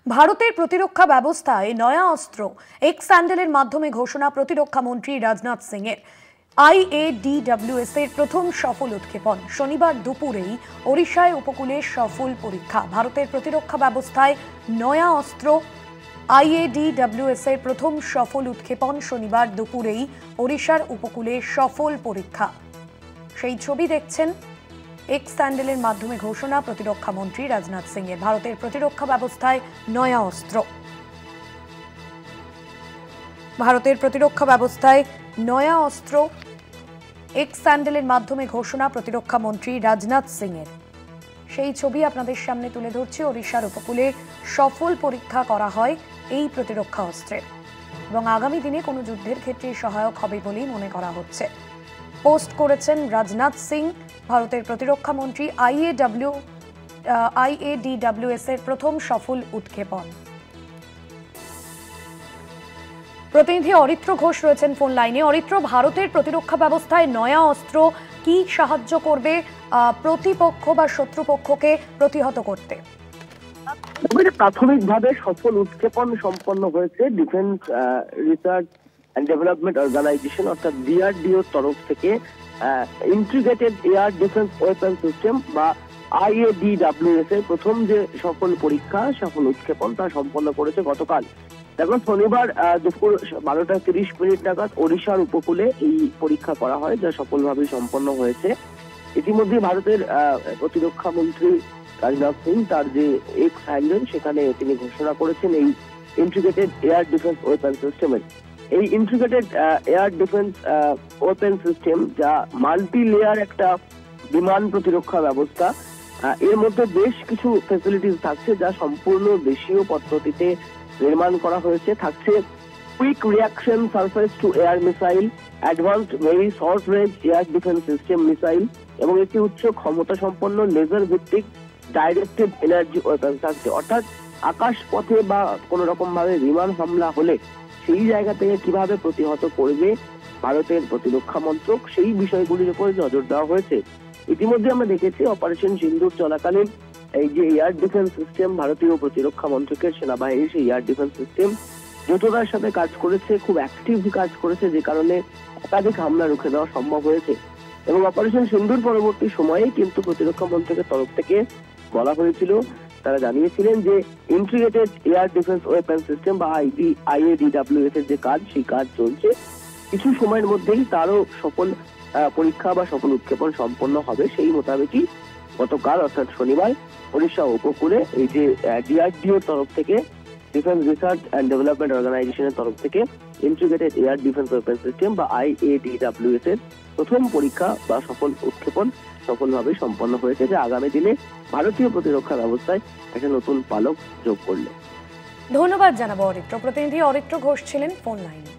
ভারতের প্রতিরক্ষা ব্যবস্থায় নয়া অস্ত্র এক্স স্যান্ডেলের মাধ্যমে ঘোষণা প্রতিরক্ষা মন্ত্রী রাজনাথ সিং এর। IADWS এর প্রথম সফল উৎক্ষেপণ শনিবার দুপুরেই ওড়িশায় উপকূলে সফল পরীক্ষা। ভারতের প্রতিরক্ষা ব্যবস্থায় নয়া অস্ত্র IADWS এর প্রথম সফল উৎক্ষেপণ শনিবার দুপুরেই ওড়িশার উপকূলে সফল পরীক্ষা। সেই ছবি দেখছেন এক্স স্যান্ডেলের মাধ্যমে ঘোষণা প্রতিরক্ষা মন্ত্রী রাজনাথ সিং এর। ভারতের প্রতিরক্ষা ব্যবস্থায় নয়া অস্ত্র। ভারতের প্রতিরক্ষা ব্যবস্থায় নয়া অস্ত্র এক্স স্যান্ডেলের মাধ্যমে ঘোষণা প্রতিরক্ষা মন্ত্রী রাজনাথ সিং এর। সেই ছবি আপনাদের সামনে তুলে ধরছি। ওড়িশার উপকূলে সফল পরীক্ষা করা হয় এই প্রতিরক্ষা অস্ত্রের এবং আগামী দিনে কোনো যুদ্ধের ক্ষেত্রে সহায়ক হবে বলেই মনে করা হচ্ছে। পোস্ট করেছেন রাজনাথ সিং। ভারতের প্রতিরক্ষা মন্ত্রী IADWS এর প্রথম সফল উৎক্ষেপণ। প্রতিনিধি অরিত্র ঘোষ রয়েছেন ফোন লাইনে। অরিত্র, ভারতের প্রতিরক্ষা ব্যবস্থায় নয়া অস্ত্র কি সাহায্য করবে প্রতিপক্ষ বা শত্রুপক্ষকে প্রতিহত করতে? প্রাথমিকভাবে সফল উৎক্ষেপণ সম্পন্ন হয়েছে defence research and development organisation অর্থাৎ DRDO তরফ থেকে integrated air defence weapon system বা IADWS এর প্রথম যে সফল পরীক্ষা, সফল উৎক্ষেপণ তা সম্পন্ন করেছে গতকাল। দেখো, শনিবার দুপুর 12:30 নাগাদ ওড়িশার উপকূলে এই পরীক্ষা করা হয়, যা সফলভাবে সম্পন্ন হয়েছে। ইতিমধ্যে ভারতের প্রতিরক্ষা মন্ত্রী রাজনাথ সিং তার যে এক্স হ্যান্ডেল সেখানে তিনি ঘোষণা করেছেন এই ইন্টিগ্রেটেড এয়ার ডিফেন্স ওয়েপন সিস্টেমের। এই integrated air defence weapon system, যা মাল্টি লেয়ার একটা বিমান প্রতিরক্ষা ব্যবস্থা, এর মধ্যে বেশ কিছু ফ্যাসিলিটিস থাকছে যা সম্পূর্ণ দেশীয় পদ্ধতিতে নির্মাণ করা হয়েছে। থাকছে quick reaction surface two air missile, advanced very short range air defence system missile এবং একটি উচ্চ ক্ষমতা সম্পন্ন লেজার ভিত্তিক ডাইরেক্টেড এনার্জি ওয়েপন থাকছে। অর্থাৎ আকাশ পথে বা কোনো রকম ভাবে বিমান হামলা হলে সেই জায়গা থেকে কিভাবে প্রতিহত করবে ভারতের প্রতিরক্ষা মন্ত্রক, সেই বিষয়গুলির উপর নজর দেওয়া হয়েছে। ইতিমধ্যে আমরা দেখেছি অপারেশন সিন্দুর চলাকালীন এই যে এয়ার ডিফেন্স সিস্টেম, ভারতীয় প্রতিরক্ষা মন্ত্রকের সেনাবাহিনী সেই এয়ার ডিফেন্স সিস্টেম দ্রুততার সাথে কাজ করেছে, খুব অ্যাক্টিভ কাজ করেছে, যে কারণে একাধিক হামলা রুখে দেওয়া সম্ভব হয়েছে। এবং অপারেশন সিন্দুর পরবর্তী সময়ে কিন্তু প্রতিরক্ষা মন্ত্রকের তরফ থেকে বলা হয়েছিল, তারা জানিয়েছিলেন যে integrated air defence weapon system বা IADWS এর যে কাজ, সেই কাজ চলছে। কিছু সময়ের মধ্যেই তারও সফল পরীক্ষা বা সফল উৎক্ষেপণ সম্পন্ন হবে। সেই মোতাবেকই গতকাল অর্থাৎ শনিবার ওড়িশা উপকূলে এই যে DRDO তরফ থেকে, ডিফেন্স রিসার্চ অ্যান্ড ডেভেলপমেন্ট অর্গানাইজেশনের তরফ থেকে integrated air defence weapon system বা IADWS এর প্রথম পরীক্ষা বা সফল উৎক্ষেপণ সফলভাবে সম্পন্ন হয়েছে, যা আগামী দিনে ভারতীয় প্রতিরক্ষা ব্যবস্থায় একটা নতুন পালক যোগ করলো। ধন্যবাদ জানাবো অরিত্র। প্রতিনিধি অরিত্র ঘোষ ছিলেন ফোন লাইনে।